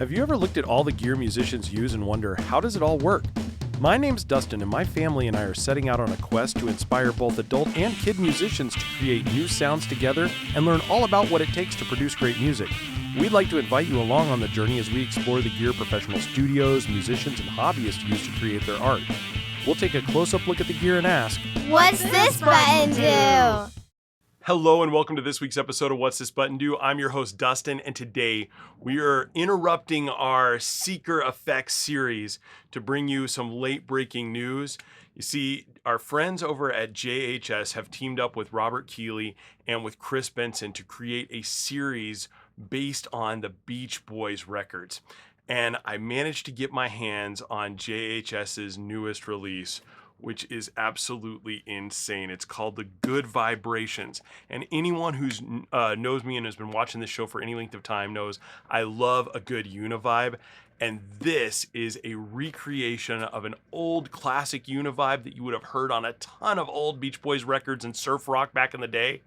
Have you ever looked at all the gear musicians use and wonder, how does it all work? My name's Dustin, and my family and I are setting out on a quest to inspire both adult and kid musicians to create new sounds together and learn all about what it takes to produce great music. We'd like to invite you along on the journey as we explore the gear professional studios, musicians, and hobbyists use to create their art. We'll take a close-up look at the gear and ask, what's this button do? Hello and welcome to this week's episode of What's This Button Do? I'm your host Dustin, and today we are interrupting our Seeker Effects series to bring you some late breaking news. You see, our friends over at JHS have teamed up with Robert Keeley and with Chris Benson to create a series based on the Beach Boys records. And I managed to get my hands on JHS's newest release, which is absolutely insane. It's called the Good Vibrations. And anyone who's knows me and has been watching this show for any length of time knows I love a good Uni-Vibe. And this is a recreation of an old classic Uni-Vibe that you would have heard on a ton of old Beach Boys records and surf rock back in the day.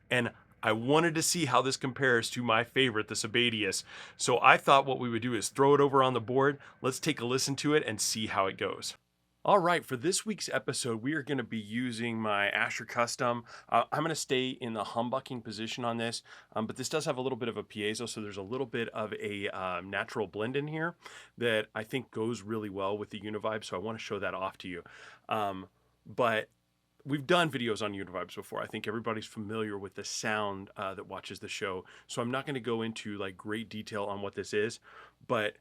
And I wanted to see how this compares to my favorite, the Babitzke. So I thought what we would do is throw it over on the board. Let's take a listen to it and see how it goes. All right, for this week's episode, we are going to be using my Asher Custom. I'm going to stay in the humbucking position on this, but this does have a little bit of a piezo, so there's a little bit of a natural blend in here that I think goes really well with the Uni-Vibe, so I want to show that off to you. But we've done videos on Uni-Vibes before. I think everybody's familiar with the sound that watches the show, so I'm not going to go into like great detail on what this is, but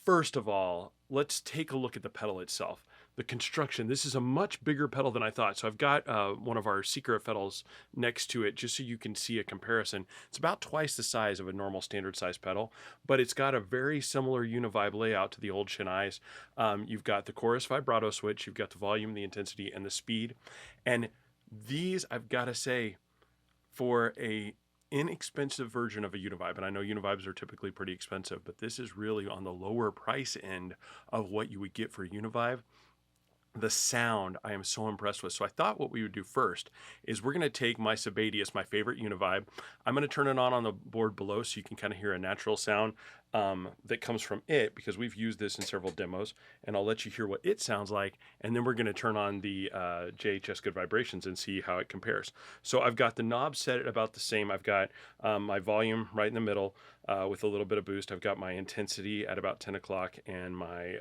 first of all, let's take a look at the pedal itself. The construction, this is a much bigger pedal than I thought. So I've got one of our secret pedals next to it just so you can see a comparison. It's about twice the size of a normal standard size pedal, but it's got a very similar Uni-Vibe layout to the old Chennais. You've got the chorus vibrato switch, you've got the volume, the intensity, and the speed. And these, I've got to say, for a inexpensive version of a Uni-Vibe, and I know Uni-Vibes are typically pretty expensive, but this is really on the lower price end of what you would get for a Uni-Vibe. The sound I am so impressed with. So I thought what we would do first is we're going to take my Babitzke, my favorite Uni-Vibe. I'm going to turn it on the board below so you can kind of hear a natural sound that comes from it, because we've used this in several demos, and I'll let you hear what it sounds like, and then we're going to turn on the JHS Good Vibrations and see how it compares. So I've got the knob set at about the same. I've got my volume right in the middle with a little bit of boost. I've got my intensity at about 10 o'clock and my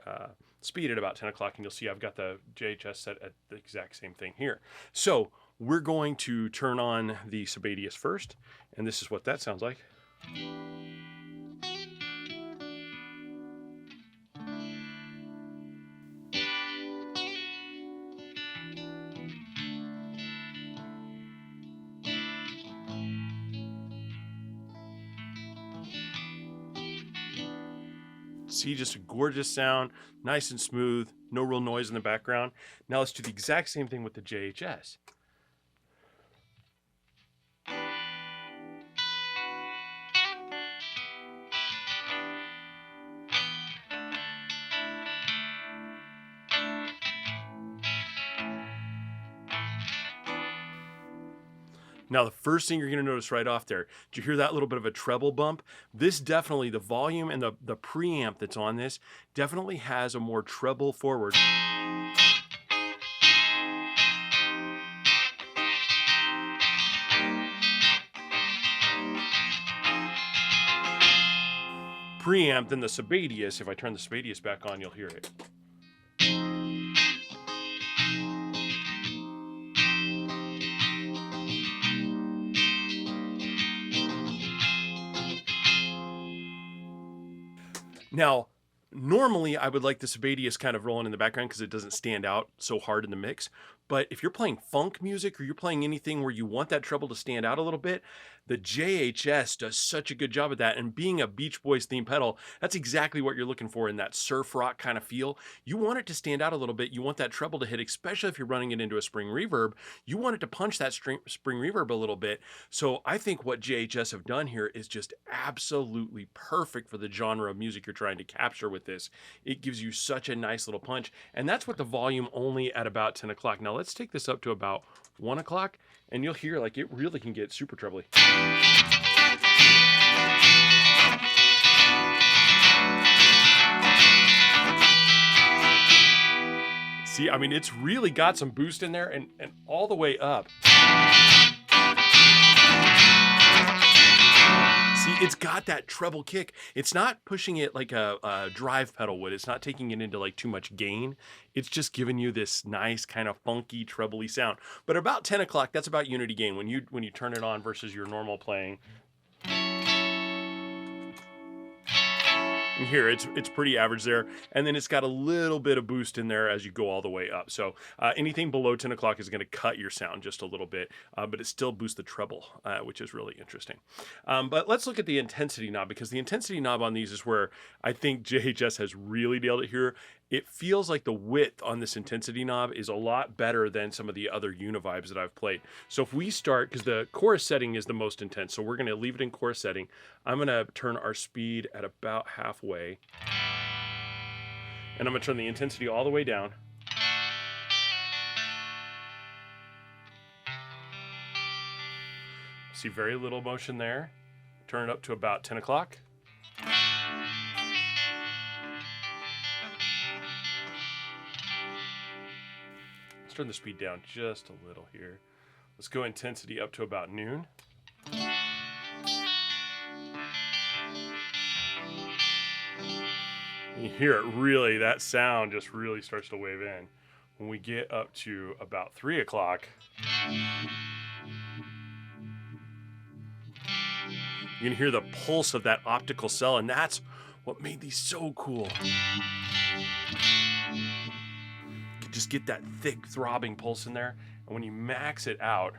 speed at about 10 o'clock, and you'll see I've got the JHS set at the exact same thing here. So we're going to turn on the Babitzke first, and this is what that sounds like. See, just a gorgeous sound, nice and smooth, no real noise in the background. Now let's do the exact same thing with the JHS. Now, the first thing you're going to notice right off there, did you hear that little bit of a treble bump? This definitely, the volume and the preamp that's on this definitely has a more treble forward. Preamp than the Babitzke. If I turn the Babitzke back on, you'll hear it. Now, normally I would like the Babitzke kind of rolling in the background because it doesn't stand out so hard in the mix. But if you're playing funk music or you're playing anything where you want that treble to stand out a little bit, the JHS does such a good job at that. And being a Beach Boys themed pedal, that's exactly what you're looking for in that surf rock kind of feel. You want it to stand out a little bit. You want that treble to hit, especially if you're running it into a spring reverb. You want it to punch that spring reverb a little bit. So I think what JHS have done here is just absolutely perfect for the genre of music you're trying to capture with this. It gives you such a nice little punch. And that's with the volume only at about 10 o'clock. Now let's take this up to about 1 o'clock, and you'll hear like it really can get super trebly. See, I mean, it's really got some boost in there and all the way up. See, it's got that treble kick. It's not pushing it like a drive pedal would. It's not taking it into like too much gain. It's just giving you this nice kind of funky trebly sound. But about 10 o'clock, that's about unity gain. When you turn it on versus your normal playing. And here, it's pretty average there. And then it's got a little bit of boost in there as you go all the way up. So anything below 10 o'clock is going to cut your sound just a little bit, but it still boosts the treble, which is really interesting. But let's look at the intensity knob, because the intensity knob on these is where I think JHS has really nailed it here. It feels like the width on this intensity knob is a lot better than some of the other Uni-Vibes that I've played. So if we start, because the chorus setting is the most intense, so we're going to leave it in chorus setting. I'm going to turn our speed at about halfway. And I'm going to turn the intensity all the way down. See very little motion there. Turn it up to about 10 o'clock. Turn the speed down just a little here. Let's go intensity up to about noon. You hear it really, that sound just really starts to wave in. When we get up to about 3 o'clock, you can hear the pulse of that optical cell, and that's what made these so cool. Just get that thick throbbing pulse in there, and when you max it out,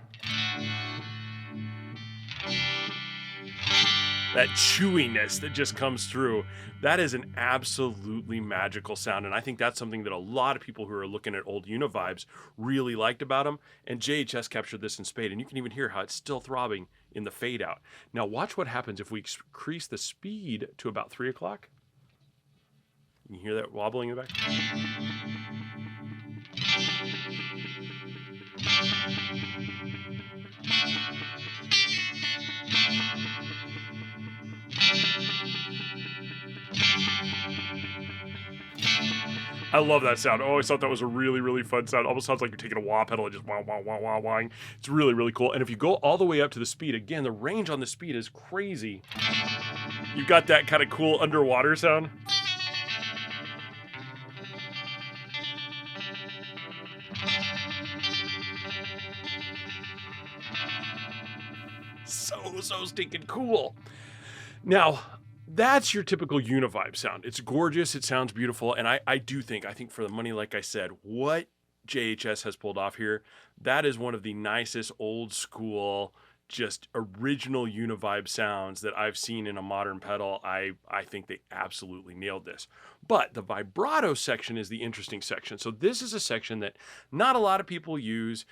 that chewiness that just comes through, that is an absolutely magical sound. And I think that's something that a lot of people who are looking at old Uni-Vibes really liked about them, and JHS captured this in spade. And you can even hear how it's still throbbing in the fade out. Now watch what happens if we increase the speed to about 3 o'clock. You hear that wobbling in the back? I love that sound. I always thought that was a really, really fun sound. Almost sounds like you're taking a wah pedal and just wah, wah, wah, wah, wah. It's really, really cool. And if you go all the way up to the speed, again, the range on the speed is crazy. You've got that kind of cool underwater sound. So stinking cool. Now, that's your typical Uni-Vibe sound. It's gorgeous. It sounds beautiful. And I think for the money, like I said, what JHS has pulled off here, that is one of the nicest old school, just original Uni-Vibe sounds that I've seen in a modern pedal. I think they absolutely nailed this. But the vibrato section is the interesting section. So this is a section that not a lot of people use.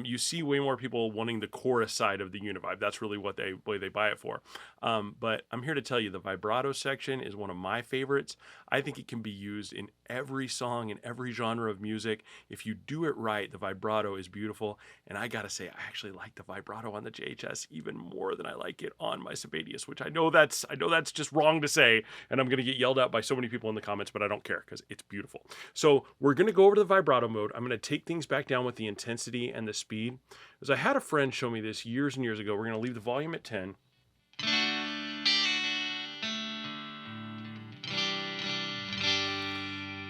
You see way more people wanting the chorus side of the Uni-Vibe. That's really what they buy it for. But I'm here to tell you the vibrato section is one of my favorites. I think it can be used in every song, in every genre of music. If you do it right, the vibrato is beautiful. And I gotta say, I actually like the vibrato on the JHS even more than I like it on my Sibelius, which I know that's just wrong to say, and I'm gonna get yelled at by so many people in the comments, but I don't care because it's beautiful. So we're gonna go over to the vibrato mode. I'm gonna take things back down with the intensity and the speed. As I had a friend show me this years and years ago. We're gonna leave the volume at 10.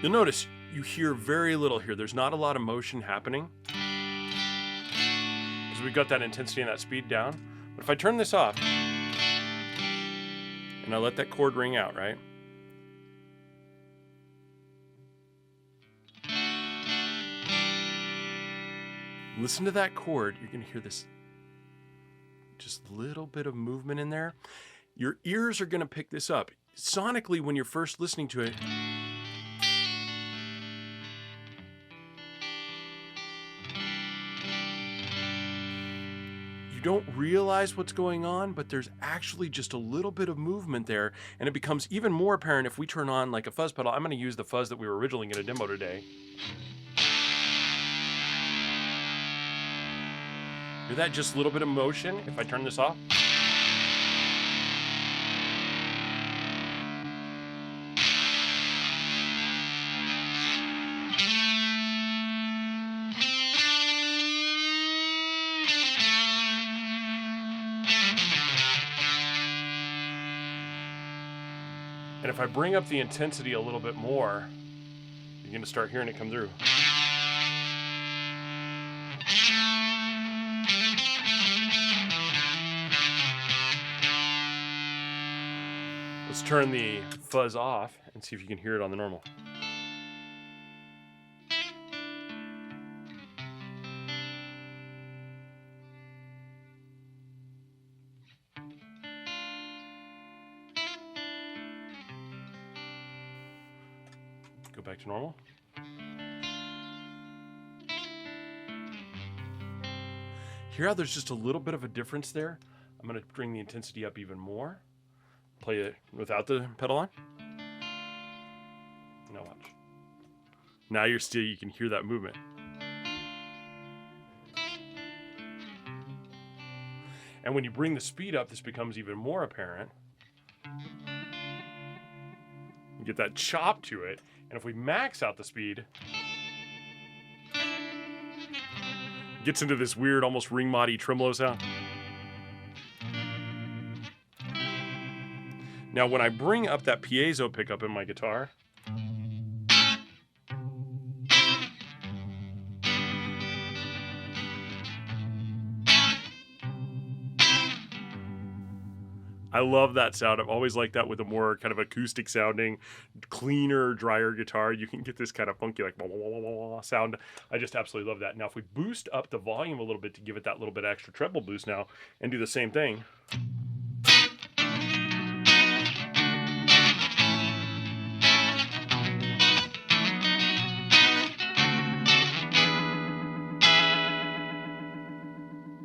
You'll notice you hear very little here. There's not a lot of motion happening because we've got that intensity and that speed down. But if I turn this off and I let that chord ring out, right? Listen to that chord. You're going to hear this just little bit of movement in there. Your ears are going to pick this up. Sonically, when you're first listening to it, you don't realize what's going on, but there's actually just a little bit of movement there, and it becomes even more apparent if we turn on like a fuzz pedal. I'm going to use the fuzz that we were originally going to demo today. Hear that just a little bit of motion if I turn this off? And if I bring up the intensity a little bit more, you're going to start hearing it come through. Let's turn the fuzz off and see if you can hear it on the normal. Go back to normal. Hear how there's just a little bit of a difference there? I'm going to bring the intensity up even more. Play it without the pedal on. Now watch. Now you can hear that movement. And when you bring the speed up, this becomes even more apparent. You get that chop to it. And if we max out the speed, it gets into this weird, almost ring-moddy tremolo sound. Now, when I bring up that piezo pickup in my guitar, I love that sound. I've always liked that with a more kind of acoustic sounding, cleaner, drier guitar. You can get this kind of funky, like, wah, wah, wah, wah, wah sound. I just absolutely love that. Now, if we boost up the volume a little bit to give it that little bit extra treble boost now and do the same thing.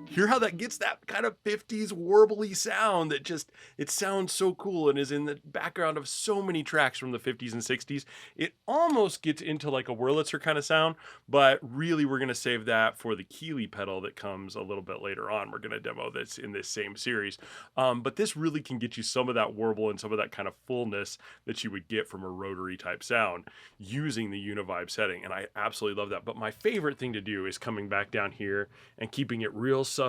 Hear how that gets that kind of 50s warbly sound that just, it sounds so cool and is in the background of so many tracks from the 50s and 60s. It almost gets into like a Wurlitzer kind of sound, but really we're going to save that for the Keeley pedal that comes a little bit later on. We're going to demo this in this same series. But this really can get you some of that warble and some of that kind of fullness that you would get from a rotary type sound using the Uni-Vibe setting. And I absolutely love that. But my favorite thing to do is coming back down here and keeping it real subtle,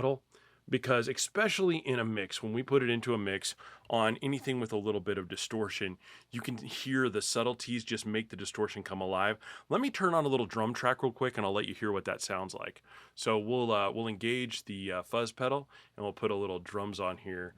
because especially in a mix, when we put it into a mix on anything with a little bit of distortion, you can hear the subtleties just make the distortion come alive. Let me turn on a little drum track real quick and I'll let you hear what that sounds like. So we'll engage the fuzz pedal and we'll put a little drums on here.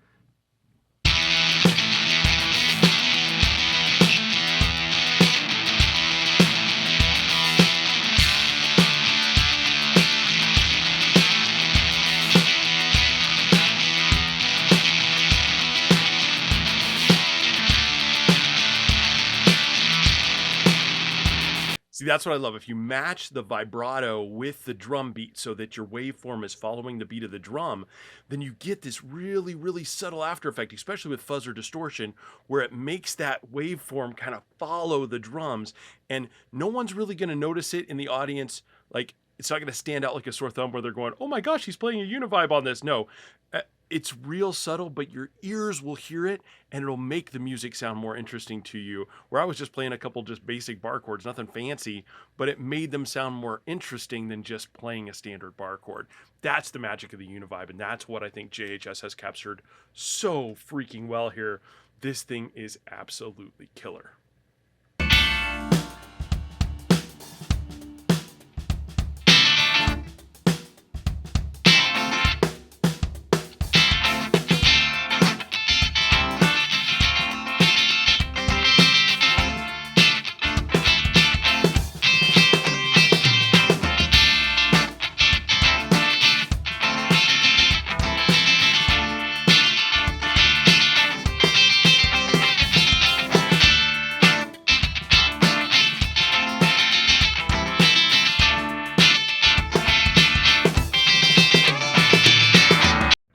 See, that's what I love. If you match the vibrato with the drum beat so that your waveform is following the beat of the drum, then you get this really, really subtle after effect, especially with fuzz or distortion, where it makes that waveform kind of follow the drums. And no one's really going to notice it in the audience. Like, it's not going to stand out like a sore thumb where they're going, oh my gosh, he's playing a Uni-Vibe on this. No, it's real subtle, but your ears will hear it and it'll make the music sound more interesting to you. Where I was just playing a couple just basic bar chords, nothing fancy, but it made them sound more interesting than just playing a standard bar chord. That's the magic of the Uni-Vibe, and that's what I think JHS has captured so freaking well here. This thing is absolutely killer.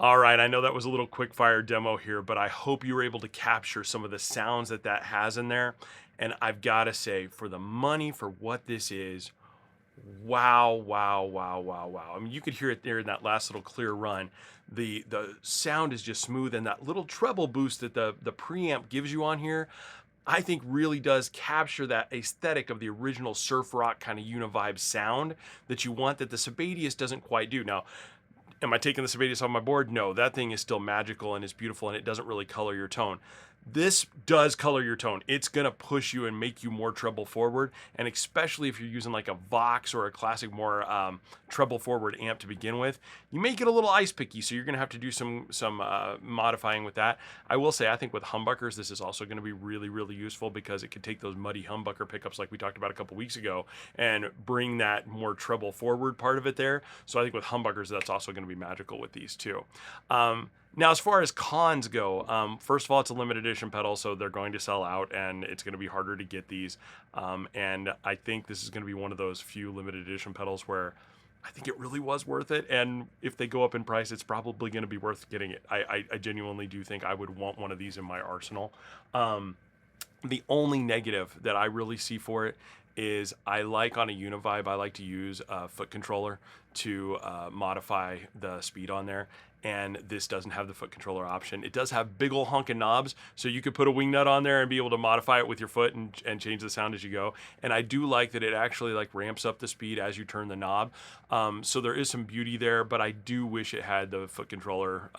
All right, I know that was a little quick fire demo here, but I hope you were able to capture some of the sounds that has in there. And I've got to say, for the money, for what this is, wow, wow, wow, wow, wow. I mean, you could hear it there in that last little clear run. The sound is just smooth, and that little treble boost that the preamp gives you on here, I think really does capture that aesthetic of the original surf rock kind of Uni-Vibe sound that you want, that the Sibelius doesn't quite do. Now, am I taking the Sibelius on my board? No, that thing is still magical and is beautiful, and it doesn't really color your tone. This does color your tone. It's going to push you and make you more treble forward. And especially if you're using like a Vox or a classic more treble forward amp to begin with, you may get a little ice picky. So you're going to have to do some modifying with that. I will say, I think with humbuckers, this is also going to be really, really useful because it could take those muddy humbucker pickups like we talked about a couple weeks ago and bring that more treble forward part of it there. So I think with humbuckers, that's also going to be magical with these too. Now, as far as cons go, first of all, it's a limited edition pedal, so they're going to sell out, and it's going to be harder to get these. And I think this is going to be one of those few limited edition pedals where I think it really was worth it. And if they go up in price, it's probably going to be worth getting it. I genuinely do think I would want one of these in my arsenal. The only negative that I really see for it is I like on a Uni-Vibe, I like to use a foot controller to modify the speed on there. And this doesn't have the foot controller option. It does have big ol' honking knobs, so you could put a wing nut on there and be able to modify it with your foot and change the sound as you go. And I do like that it actually like ramps up the speed as you turn the knob. So there is some beauty there, but I do wish it had the foot controller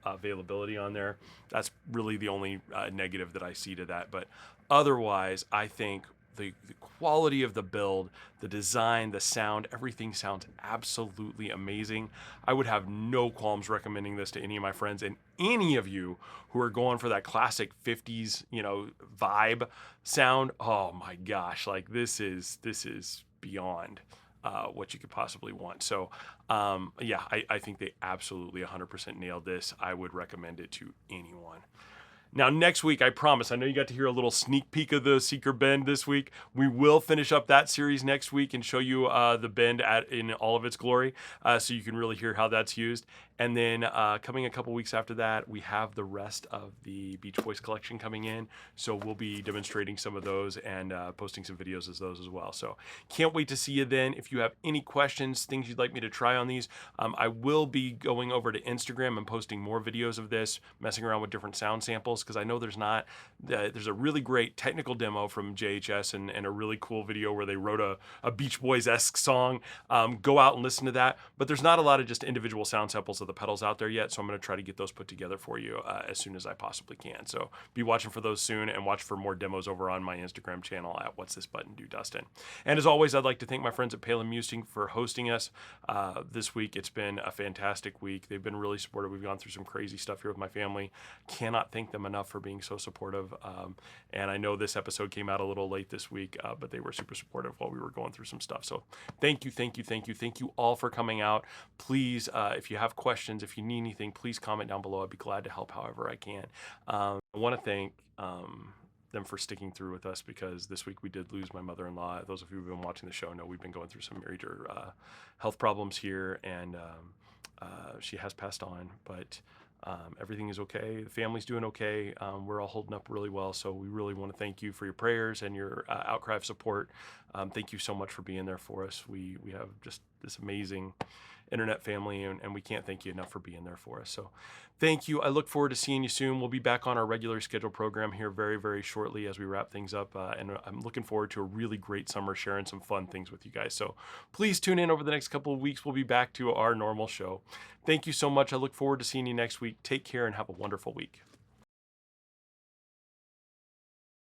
availability on there. That's really the only negative that I see to that. But otherwise, I think the quality of the build, the design, the sound, everything sounds absolutely amazing. I would have no qualms recommending this to any of my friends, and any of you who are going for that classic 50s, vibe sound. Oh my gosh, like this is beyond what you could possibly want. So yeah, I think they absolutely 100% nailed this. I would recommend it to anyone. Now, next week, I promise, I know you got to hear a little sneak peek of the Seeker Bend this week. We will finish up that series next week and show you the Bend in all of its glory, so you can really hear how that's used. And then coming a couple weeks after that, we have the rest of the Beach Boys collection coming in. So we'll be demonstrating some of those and posting some videos as those as well. So can't wait to see you then. If you have any questions, things you'd like me to try on these, I will be going over to Instagram and posting more videos of this, messing around with different sound samples, because I know there's a really great technical demo from JHS and a really cool video where they wrote a Beach Boys-esque song. Go out and listen to that. But there's not a lot of just individual sound samples of the pedals out there yet, so I'm going to try to get those put together for you as soon as I possibly can. So be watching for those soon, and watch for more demos over on my Instagram channel at What's This Button Do Dustin. And as always, I'd like to thank my friends at Palen Music for hosting us this week. It's been a fantastic week. They've been really supportive. We've gone through some crazy stuff here with my family. Cannot thank them enough for being so supportive. And I know this episode came out a little late this week, but they were super supportive while we were going through some stuff. So thank you all for coming out. Please, if you have questions, if you need anything, please comment down below. I'd be glad to help however I can. I want to thank them for sticking through with us, because this week we did lose my mother-in-law. Those of you who've been watching the show know we've been going through some major health problems here, and she has passed on, but everything is okay. The family's doing okay. We're all holding up really well. So we really want to thank you for your prayers and your outcry of support. Thank you so much for being there for us. We have just this amazing internet family, and we can't thank you enough for being there for us. So thank you. I look forward to seeing you soon. We'll be back on our regular scheduled program here very, very shortly as we wrap things up. And I'm looking forward to a really great summer, sharing some fun things with you guys. So please tune in over the next couple of weeks. We'll be back to our normal show. Thank you so much. I look forward to seeing you next week. Take care and have a wonderful week.